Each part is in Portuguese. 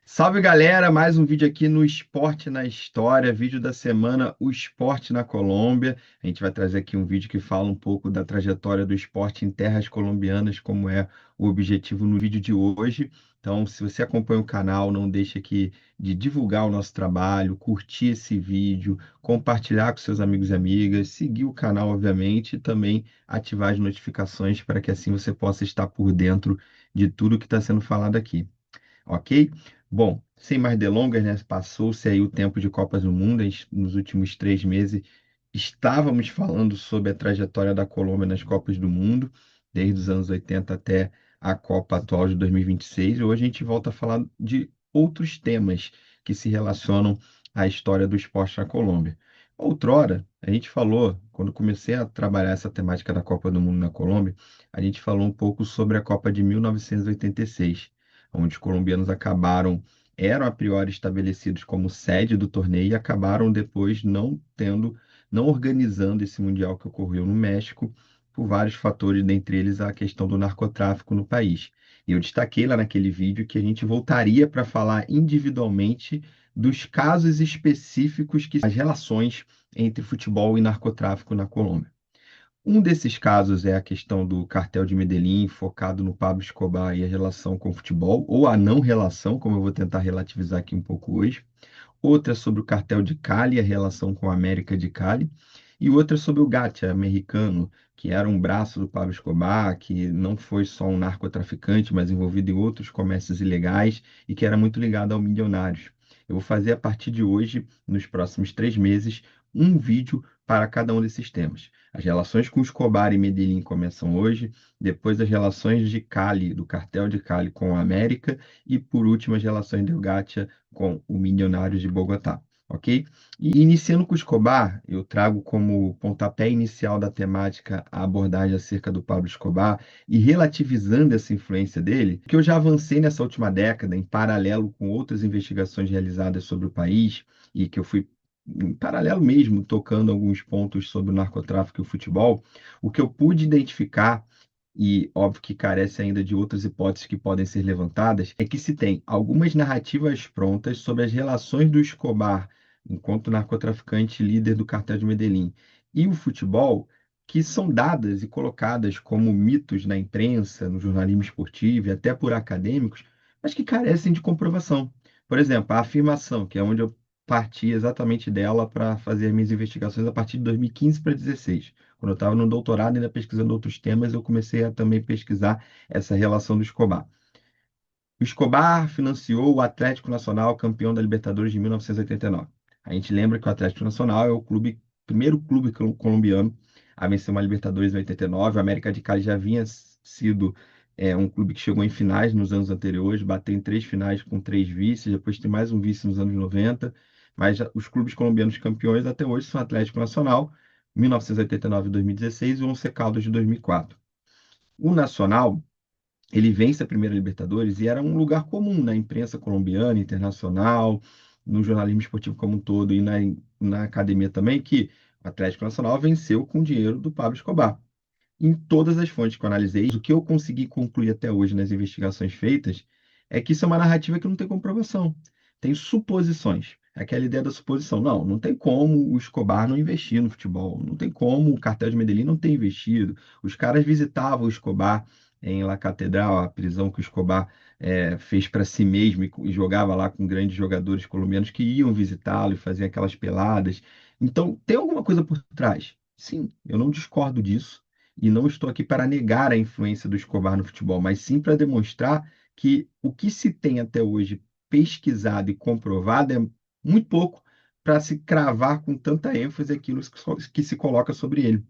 Salve galera, mais um vídeo aqui no Esporte na História, vídeo da semana, o esporte na Colômbia. A gente vai trazer aqui um vídeo que fala um pouco da trajetória do esporte em terras colombianas, como é o objetivo no vídeo de hoje. Então, se você acompanha o canal, não deixe aqui de divulgar o nosso trabalho, curtir esse vídeo, compartilhar com seus amigos e amigas, seguir o canal, obviamente, e também ativar as notificações para que assim você possa estar por dentro de tudo que está sendo falado aqui. Ok? Bom, sem mais delongas, né? Passou-se aí o tempo de Copas do Mundo. Nos últimos 3 meses estávamos falando sobre a trajetória da Colômbia nas Copas do Mundo, desde os anos 80 até a Copa atual de 2026. Hoje a gente volta a falar de outros temas que se relacionam à história do esporte na Colômbia. Outrora, a gente falou, quando comecei a trabalhar essa temática da Copa do Mundo na Colômbia, a gente falou um pouco sobre a Copa de 1986, onde os colombianos eram a priori estabelecidos como sede do torneio e acabaram depois não organizando esse mundial que ocorreu no México por vários fatores, dentre eles a questão do narcotráfico no país. E eu destaquei lá naquele vídeo que a gente voltaria para falar individualmente dos casos específicos que as relações entre futebol e narcotráfico na Colômbia. Um desses casos é a questão do cartel de Medellín, focado no Pablo Escobar e a relação com o futebol, ou a não relação, como eu vou tentar relativizar aqui um pouco hoje. Outra é sobre o cartel de Cali, a relação com a América de Cali. E outra é sobre o Gacha americano, que era um braço do Pablo Escobar, que não foi só um narcotraficante, mas envolvido em outros comércios ilegais e que era muito ligado ao milionários. Eu vou fazer a partir de hoje, nos próximos 3 meses, um vídeo para cada um desses temas. As relações com Escobar e Medellín começam hoje, depois as relações de Cali, do cartel de Cali com a América, e por último as relações do Gacha com o Milionários de Bogotá, ok? E iniciando com Escobar, eu trago como pontapé inicial da temática a abordagem acerca do Pablo Escobar e relativizando essa influência dele, que eu já avancei nessa última década em paralelo com outras investigações realizadas sobre o país e que eu fui em paralelo mesmo tocando alguns pontos sobre o narcotráfico e o futebol, o que eu pude identificar e óbvio que carece ainda de outras hipóteses que podem ser levantadas, é que se tem algumas narrativas prontas sobre as relações do Escobar, enquanto narcotraficante líder do cartel de Medellín, e o futebol, que são dadas e colocadas como mitos na imprensa, no jornalismo esportivo e até por acadêmicos, mas que carecem de comprovação. Por exemplo, a afirmação, que é onde eu parti exatamente dela para fazer as minhas investigações a partir de 2015 para 2016. Quando eu estava no doutorado, ainda pesquisando outros temas, eu comecei a também pesquisar essa relação do Escobar. O Escobar financiou o Atlético Nacional, campeão da Libertadores de 1989. A gente lembra que o Atlético Nacional é o primeiro clube colombiano a vencer uma Libertadores em 89. O América de Cali já havia sido um clube que chegou em finais nos anos anteriores, bateu em 3 finais com 3 vices, depois tem mais um vice nos anos 90. Mas os clubes colombianos campeões até hoje são Atlético Nacional, 1989 e 2016, e o Once Caldas de 2004. O Nacional ele vence a primeira Libertadores e era um lugar comum na imprensa colombiana, internacional, no jornalismo esportivo como um todo e na academia também, que o Atlético Nacional venceu com o dinheiro do Pablo Escobar. Em todas as fontes que eu analisei, o que eu consegui concluir até hoje nas investigações feitas é que isso é uma narrativa que não tem comprovação. Tem suposições. Aquela ideia da suposição. Não, não tem como o Escobar não investir no futebol. Não tem como o cartel de Medellín não ter investido. Os caras visitavam o Escobar em La Catedral, a prisão que o Escobar fez para si mesmo e jogava lá com grandes jogadores colombianos que iam visitá-lo e faziam aquelas peladas. Então, tem alguma coisa por trás? Sim, eu não discordo disso. E não estou aqui para negar a influência do Escobar no futebol, mas sim para demonstrar que o que se tem até hoje pesquisado e comprovado é muito pouco para se cravar com tanta ênfase aquilo que se coloca sobre ele.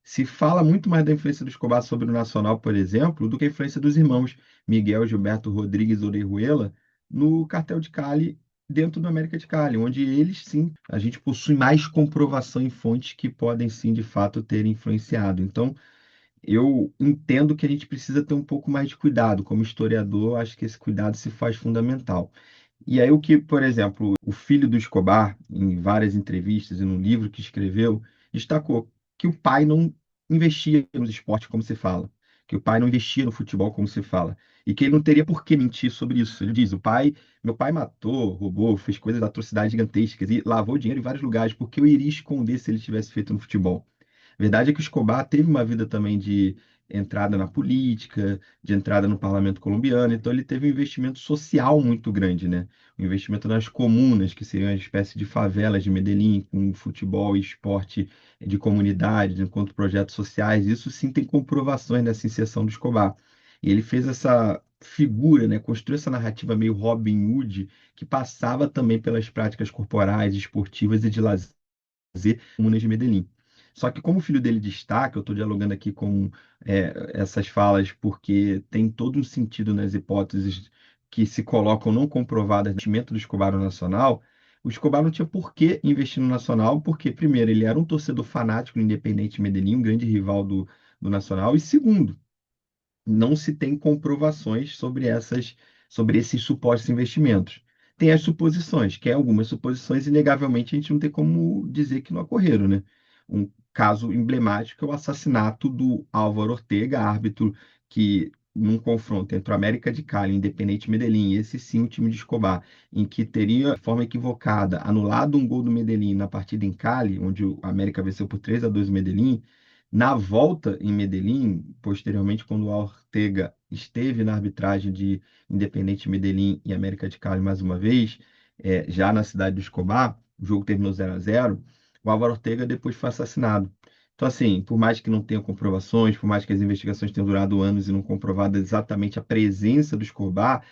Se fala muito mais da influência do Escobar sobre o Nacional, por exemplo, do que a influência dos irmãos Miguel Gilberto Rodrigues Orejuela no cartel de Cali, dentro do América de Cali, onde eles sim, a gente possui mais comprovação em fontes que podem sim, de fato, ter influenciado. Então, eu entendo que a gente precisa ter um pouco mais de cuidado. Como historiador, acho que esse cuidado se faz fundamental. E aí, o que, por exemplo, o filho do Escobar, em várias entrevistas e no livro que escreveu, destacou que o pai não investia nos esportes, como se fala. que o pai não investia no futebol, como se fala, e que ele não teria por que mentir sobre isso. Ele diz: meu pai matou, roubou, fez coisas, atrocidades gigantescas e lavou dinheiro em vários lugares, porque eu iria esconder se ele tivesse feito no futebol. A verdade é que o Escobar teve uma vida também de entrada na política, de entrada no parlamento colombiano, então ele teve um investimento social muito grande, né? Um investimento nas comunas, que seriam uma espécie de favelas de Medellín, com futebol e esporte de comunidade, enquanto projetos sociais. Isso sim tem comprovações nessa inserção do Escobar. E ele fez essa figura, né? Construiu essa narrativa meio Robin Hood, que passava também pelas práticas corporais, esportivas e de lazer comunas de Medellín. Só que como o filho dele destaca, eu estou dialogando aqui com essas falas porque tem todo um sentido nas hipóteses que se colocam não comprovadas no investimento do Escobar no Nacional. O Escobar não tinha por que investir no Nacional, porque, primeiro, ele era um torcedor fanático do Independente Medellín, um grande rival do Nacional, e segundo, não se tem comprovações sobre esses supostos investimentos. Tem as suposições, que é algumas suposições, inegavelmente, a gente não tem como dizer que não ocorreram, né? Um caso emblemático é o assassinato do Álvaro Ortega, árbitro que, num confronto entre o América de Cali e o Independente Medellín, esse sim o time de Escobar, em que teria, de forma equivocada, anulado um gol do Medellín na partida em Cali, onde o América venceu por 3-2 o Medellín. Na volta em Medellín, posteriormente, quando o Ortega esteve na arbitragem de Independente Medellín e América de Cali mais uma vez, já na cidade do Escobar, o jogo terminou 0-0. O Álvaro Ortega depois foi assassinado. Então, assim, por mais que não tenha comprovações, por mais que as investigações tenham durado anos e não comprovado exatamente a presença do Escobar,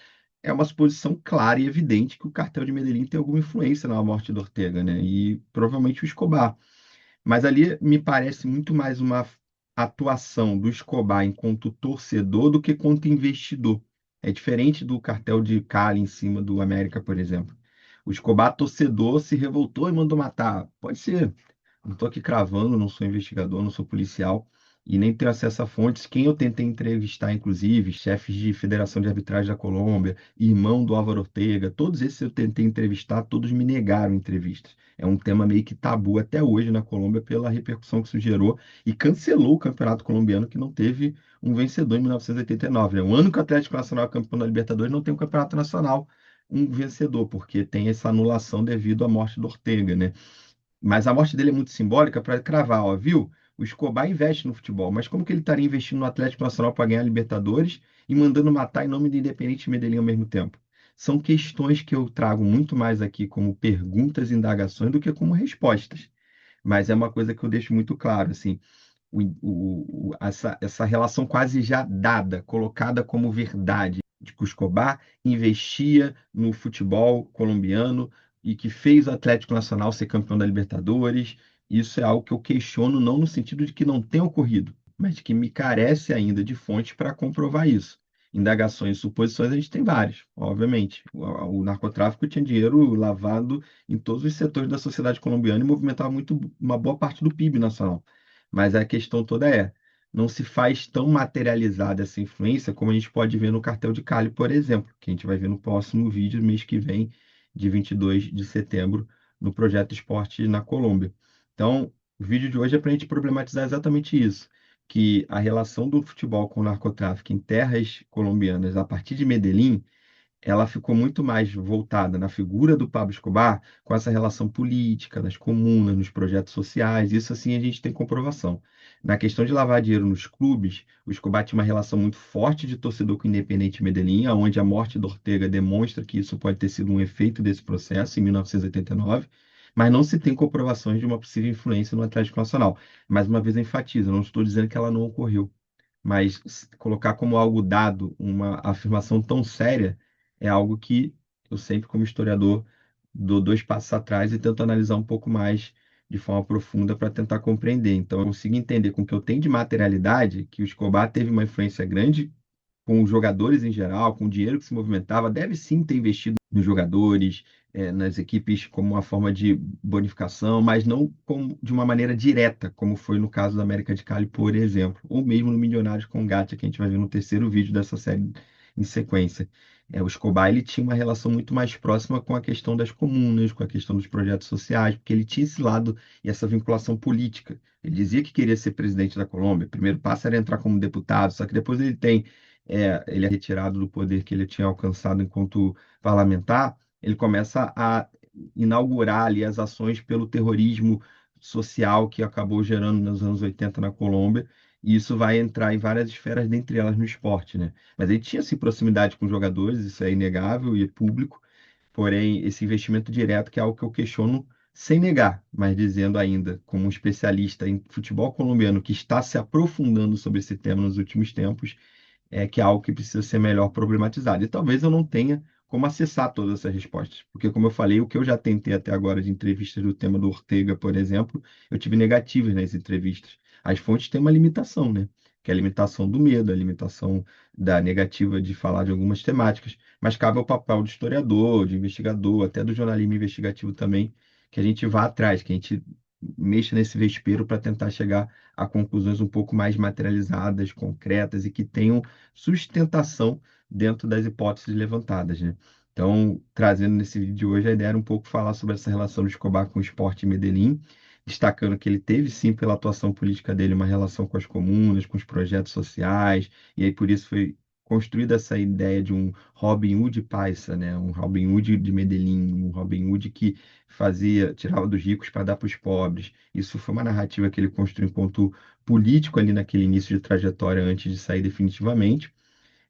é uma suposição clara e evidente que o cartel de Medellín tem alguma influência na morte do Ortega, né? E provavelmente o Escobar. Mas ali me parece muito mais uma atuação do Escobar enquanto torcedor do que quanto investidor. É diferente do cartel de Cali em cima do América, por exemplo. O Escobar, torcedor, se revoltou e mandou matar. Pode ser. Não estou aqui cravando, não sou investigador, não sou policial e nem tenho acesso a fontes. Quem eu tentei entrevistar, inclusive, chefes de Federação de Arbitragem da Colômbia, irmão do Álvaro Ortega, todos esses eu tentei entrevistar, todos me negaram entrevistas. É um tema meio que tabu até hoje na Colômbia pela repercussão que isso gerou e cancelou o Campeonato Colombiano, que não teve um vencedor em 1989, né? O ano que o Atlético Nacional é campeão da Libertadores não tem um Campeonato Nacional um vencedor, porque tem essa anulação devido à morte do Ortega, né? Mas a morte dele é muito simbólica para cravar, ó, viu? O Escobar investe no futebol, mas como que ele estaria investindo no Atlético Nacional para ganhar a Libertadores e mandando matar em nome do Independente Medellín ao mesmo tempo? São questões que eu trago muito mais aqui como perguntas e indagações do que como respostas. Mas é uma coisa que eu deixo muito claro, assim, essa relação quase já dada, colocada como verdade, de que o Escobar investia no futebol colombiano e que fez o Atlético Nacional ser campeão da Libertadores. Isso é algo que eu questiono, não no sentido de que não tenha ocorrido, mas de que me carece ainda de fontes para comprovar isso. Indagações e suposições a gente tem várias, obviamente. O narcotráfico tinha dinheiro lavado em todos os setores da sociedade colombiana e movimentava muito uma boa parte do PIB nacional. Mas a questão toda não se faz tão materializada essa influência como a gente pode ver no cartel de Cali, por exemplo, que a gente vai ver no próximo vídeo, mês que vem, de 22 de setembro, no Projeto Esporte na Colômbia. Então, o vídeo de hoje é para a gente problematizar exatamente isso, que a relação do futebol com o narcotráfico em terras colombianas, a partir de Medellín, ela ficou muito mais voltada na figura do Pablo Escobar, com essa relação política, nas comunas, nos projetos sociais. Isso, assim, a gente tem comprovação. Na questão de lavar dinheiro nos clubes, o Escobar tinha uma relação muito forte de torcedor com o Independente Medellín, onde a morte do Ortega demonstra que isso pode ter sido um efeito desse processo, em 1989, mas não se tem comprovações de uma possível influência no Atlético Nacional. Mais uma vez, eu enfatizo, eu não estou dizendo que ela não ocorreu, mas colocar como algo dado uma afirmação tão séria é algo que eu sempre, como historiador, dou dois passos atrás e tento analisar um pouco mais de forma profunda para tentar compreender. Então, eu consigo entender com o que eu tenho de materialidade que o Escobar teve uma influência grande com os jogadores em geral, com o dinheiro que se movimentava, deve sim ter investido nos jogadores, nas equipes como uma forma de bonificação, mas não de uma maneira direta, como foi no caso da América de Cali, por exemplo, ou mesmo no Milionários com Gacha, que a gente vai ver no terceiro vídeo dessa série em sequência. O Escobar ele tinha uma relação muito mais próxima com a questão das comunas, com a questão dos projetos sociais, porque ele tinha esse lado e essa vinculação política. Ele dizia que queria ser presidente da Colômbia. O primeiro passo era entrar como deputado, só que depois ele é retirado do poder que ele tinha alcançado enquanto parlamentar. Ele começa a inaugurar ali as ações pelo terrorismo social que acabou gerando nos anos 80 na Colômbia. E isso vai entrar em várias esferas, dentre elas no esporte, né? Mas ele tinha assim, proximidade com os jogadores, isso é inegável e é público. Porém, esse investimento direto, que é algo que eu questiono sem negar, mas dizendo ainda, como um especialista em futebol colombiano que está se aprofundando sobre esse tema nos últimos tempos, que é algo que precisa ser melhor problematizado. E talvez eu não tenha como acessar todas essas respostas, porque, como eu falei, o que eu já tentei até agora de entrevistas do tema do Ortega, por exemplo, eu tive negativas nas entrevistas. As fontes têm uma limitação, né? Que é a limitação do medo, a limitação da negativa de falar de algumas temáticas, mas cabe ao papel do historiador, de investigador, até do jornalismo investigativo também, que a gente vá atrás, que a gente mexa nesse vespeiro para tentar chegar a conclusões um pouco mais materializadas, concretas e que tenham sustentação dentro das hipóteses levantadas, né? Então, trazendo nesse vídeo de hoje, a ideia era um pouco falar sobre essa relação do Escobar com o esporte em Medellín, destacando que ele teve sim, pela atuação política dele, uma relação com as comunas, com os projetos sociais, e aí por isso foi construída essa ideia de um Robin Hood paisa, né? Um Robin Hood de Medellín, um Robin Hood que tirava dos ricos para dar para os pobres. Isso foi uma narrativa que ele construiu enquanto político ali naquele início de trajetória antes de sair definitivamente,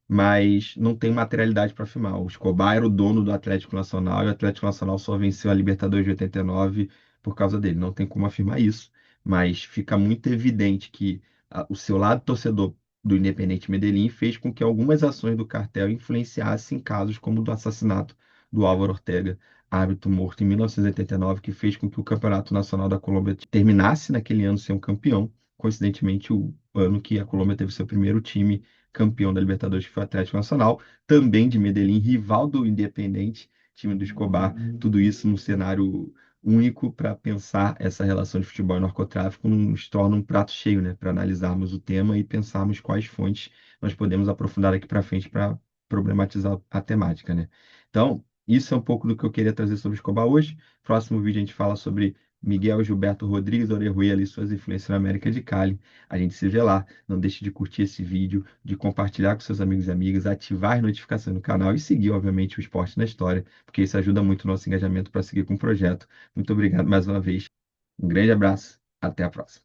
mas não tem materialidade para afirmar. O Escobar era o dono do Atlético Nacional e o Atlético Nacional só venceu a Libertadores de 89 por causa dele. Não tem como afirmar isso, mas fica muito evidente que o seu lado torcedor do Independente Medellín fez com que algumas ações do cartel influenciassem casos como o do assassinato do Álvaro Ortega, árbitro morto em 1989, que fez com que o Campeonato Nacional da Colômbia terminasse naquele ano sem um campeão, coincidentemente o ano que a Colômbia teve seu primeiro time campeão da Libertadores, que foi o Atlético Nacional, também de Medellín, rival do Independente, time do Escobar, tudo isso num cenário único para pensar essa relação de futebol e narcotráfico nos torna um prato cheio, né, para analisarmos o tema e pensarmos quais fontes nós podemos aprofundar aqui para frente para problematizar a temática, né? Então, isso é um pouco do que eu queria trazer sobre o Escobar hoje. Próximo vídeo a gente fala sobre Miguel Gilberto Rodrigues Orejuela e suas influências na América de Cali. A gente se vê lá. Não deixe de curtir esse vídeo, de compartilhar com seus amigos e amigas, ativar as notificações no canal e seguir, obviamente, o Esporte na História, porque isso ajuda muito o nosso engajamento para seguir com o projeto. Muito obrigado mais uma vez. Um grande abraço. Até a próxima.